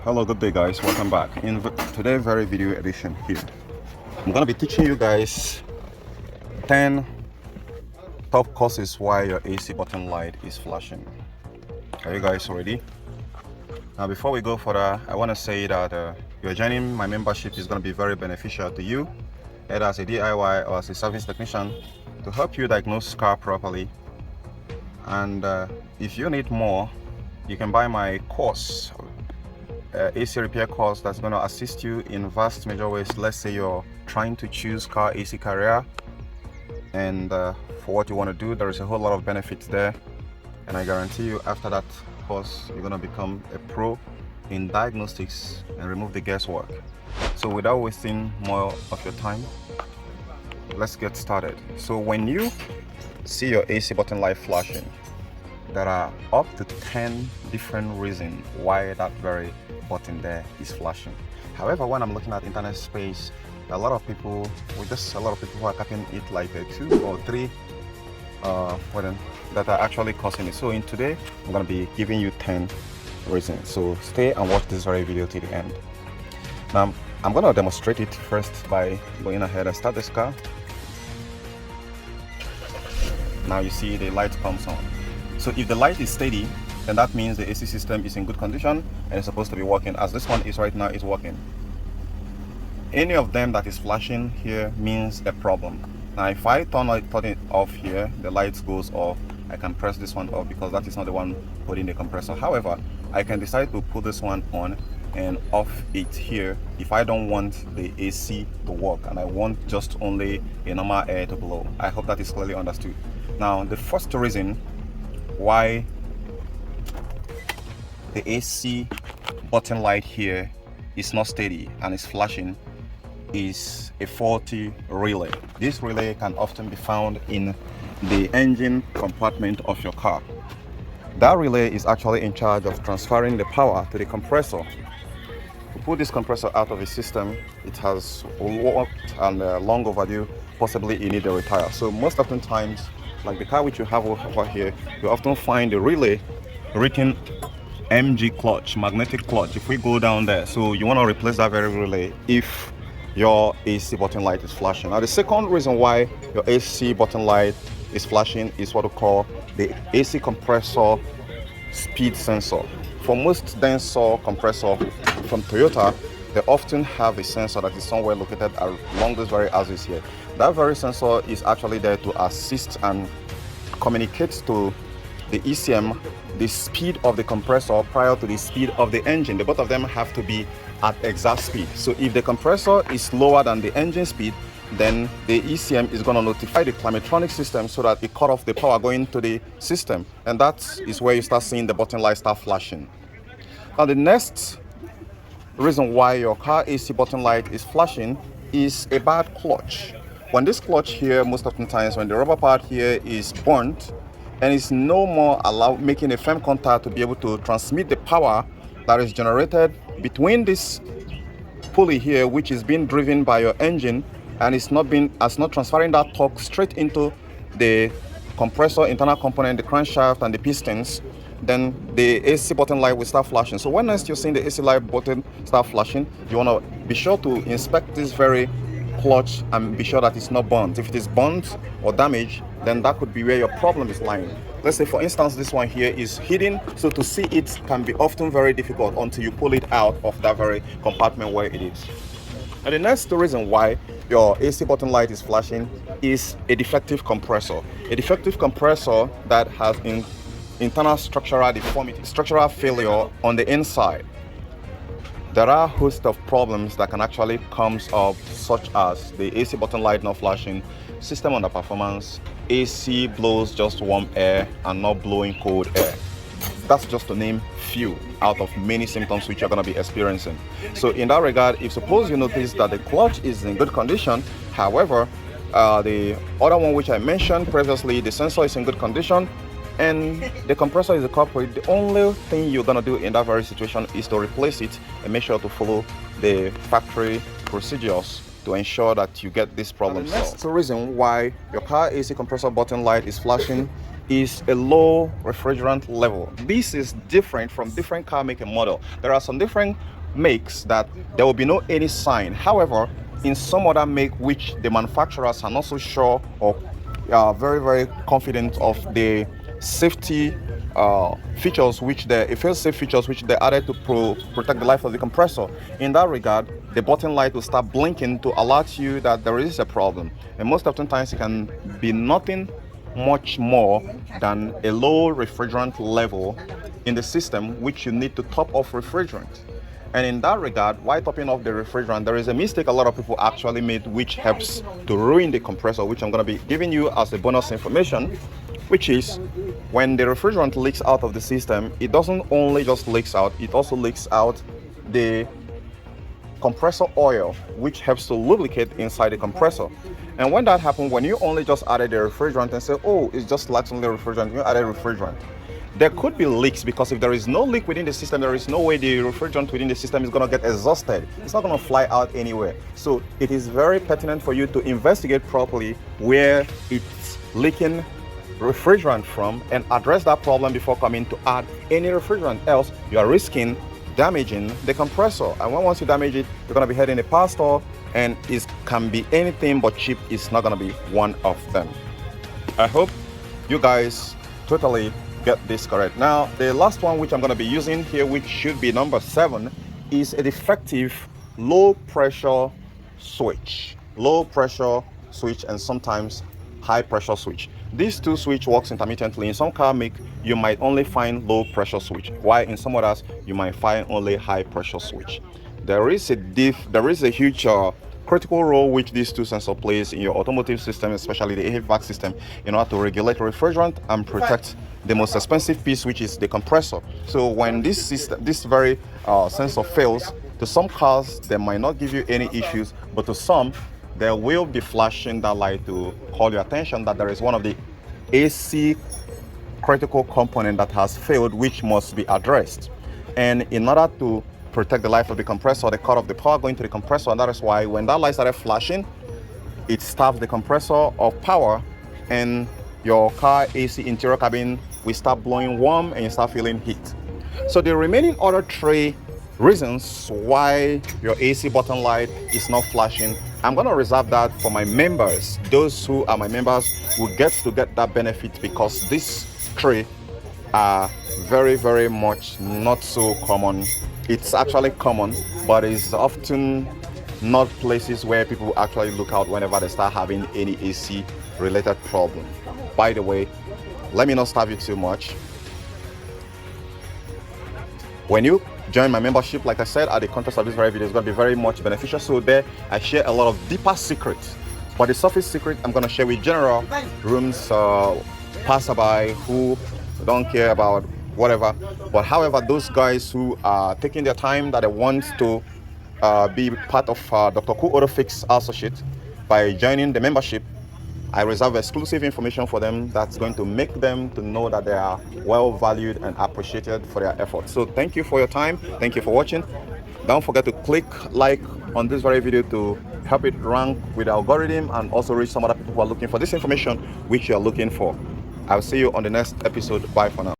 Hello, good day guys, welcome back. In today's very video edition here, I'm going to be teaching you guys 10 top causes why your AC button light is flashing. Are you guys ready? Now before we go further, I want to say that your joining my membership is going to be very beneficial to you, either as a DIY or as a service technician, to help you diagnose car properly. And if you need more, you can buy my course, AC repair course, that's going to assist you in vast major ways. Let's say you're trying to choose car AC carrier, and for what you want to do, there is a whole lot of benefits there, and I guarantee you after that course you're going to become a pro in diagnostics and remove the guesswork. So without wasting more of your time, let's get started. So when you see your AC button light flashing, there are up to 10 different reasons why that very button there is flashing. However, when I'm looking at internet space, a lot of people who are capping it like 2 or 3 that are actually causing it. So in today, I'm going to be giving you 10 reasons. So stay and watch this very video till the end. Now, I'm going to demonstrate it first by going ahead and start this car. Now you see the light comes on. So if the light is steady, then that means the AC system is in good condition and it's supposed to be working, as this one is right now, is working. Any of them that is flashing here means a problem. Now if I turn it off here, the light goes off. I can press this one off because that is not the one putting the compressor. However, I can decide to put this one on and off it here if I don't want the AC to work and I want just only a normal air to blow. I hope that is clearly understood. Now the first reason why the AC button light here is not steady and is flashing is a faulty relay. This relay can often be found in the engine compartment of your car. That relay is actually in charge of transferring the power to the compressor. To put this compressor out of the system, it has worked and long overdue. Possibly you need to retire. So most often times, like the car which you have over here, you often find the relay written MG clutch, magnetic clutch. If we go down there, so you want to replace that very relay if your AC button light is flashing. Now the second reason why your AC button light is flashing is what we call the AC compressor speed sensor. For most denser compressor from Toyota, they often have a sensor that is somewhere located along this very axis here. That very sensor is actually there to assist and communicate to the ECM the speed of the compressor prior to the speed of the engine. The both of them have to be at exact speed. So if the compressor is lower than the engine speed, then the ECM is going to notify the climatronic system so that it cut off the power going to the system, and that is where you start seeing the button light start flashing. Now the next reason why your car AC button light is flashing is a bad clutch. When this clutch here, most often times when the rubber part here is burnt and it's no more making a firm contact to be able to transmit the power that is generated between this pulley here, which is being driven by your engine, and it's not transferring that torque straight into the compressor internal component, the crankshaft and the pistons, then the AC button light will start flashing. So when next you're seeing the AC light button start flashing, you want to be sure to inspect this very clutch and be sure that it's not burnt. If it is burnt or damaged, then that could be where your problem is lying. Let's say for instance this one here is hidden, so to see it can be often very difficult until you pull it out of that very compartment where it is. And the next reason why your AC button light is flashing is a defective compressor. A defective compressor that has internal structural deformity, structural failure on the inside. There are a host of problems that can actually come up, such as the AC button light not flashing, system underperformance, AC blows just warm air and not blowing cold air. That's just to name few out of many symptoms which you're going to be experiencing. So in that regard, if suppose you notice that the clutch is in good condition, however, the other one which I mentioned previously, the sensor is in good condition, and the compressor is a culprit, the only thing you're going to do in that very situation is to replace it and make sure to follow the factory procedures to ensure that you get this problem solved. The next reason why your car AC compressor button light is flashing is a low refrigerant level. This is different from different car make and model. There are some different makes that there will be no any sign. However, in some other make which the manufacturers are not so sure or very confident of the safety features which the fail-safe features which they added to protect the life of the compressor. In that regard, the button light will start blinking to alert you that there is a problem, and most often times it can be nothing much more than a low refrigerant level in the system which you need to top off refrigerant. And in that regard, while topping off the refrigerant, there is a mistake a lot of people actually made which helps to ruin the compressor, which I'm going to be giving you as a bonus information, which is when the refrigerant leaks out of the system, it doesn't only just leaks out, it also leaks out the compressor oil, which helps to lubricate inside the compressor. And when that happens, when you only just added the refrigerant and say, oh, it's just lacks only refrigerant, you added refrigerant, there could be leaks, because if there is no leak within the system, there is no way the refrigerant within the system is going to get exhausted. It's not going to fly out anywhere. So it is very pertinent for you to investigate properly where it's leaking refrigerant from and address that problem before coming to add any refrigerant. Else you are risking damaging the compressor, and once you damage it, you're going to be heading a power store, and it can be anything but cheap. It's not going to be one of them. I hope you guys totally get this correct. Now, the last one which I'm going to be using here, which should be number 7, is a defective low pressure switch. Low pressure switch and sometimes high pressure switch. These two switch works intermittently. In some car make, you might only find low pressure switch, while in some others you might find only high pressure switch. There is a huge critical role which these two sensors plays in your automotive system, especially the HVAC system, in order to regulate refrigerant and protect the most expensive piece, which is the compressor. So when this very sensor fails, to some cars they might not give you any issues, but to some they will be flashing that light to call your attention that there is one of the AC critical component that has failed, which must be addressed. And in order to protect the life of the compressor, they cut off the power going to the compressor, and that is why when that light started flashing, it starves the compressor of power, and your car AC interior cabin will start blowing warm and you start feeling heat. So the remaining other 3 reasons why your AC button light is not flashing, I'm going to reserve that for my members. Those who are my members will get that benefit, because these 3 are very much not so common. It's actually common, but it's often not places where people actually look out whenever they start having any AC related problem. By the way, let me not starve you too much. When you join my membership, like I said at the context of this very video, is going to be very much beneficial. So there I share a lot of deeper secrets, but the surface secret I'm going to share with general rooms passerby who don't care about whatever. But however, those guys who are taking their time, that they want to be part of Dr. Cool Auto Fix Associate by joining the membership, I reserve exclusive information for them that's going to make them to know that they are well valued and appreciated for their efforts. So thank you for your time. Thank you for watching. Don't forget to click like on this very video to help it rank with the algorithm and also reach some other people who are looking for this information which you are looking for. I'll see you on the next episode. Bye for now.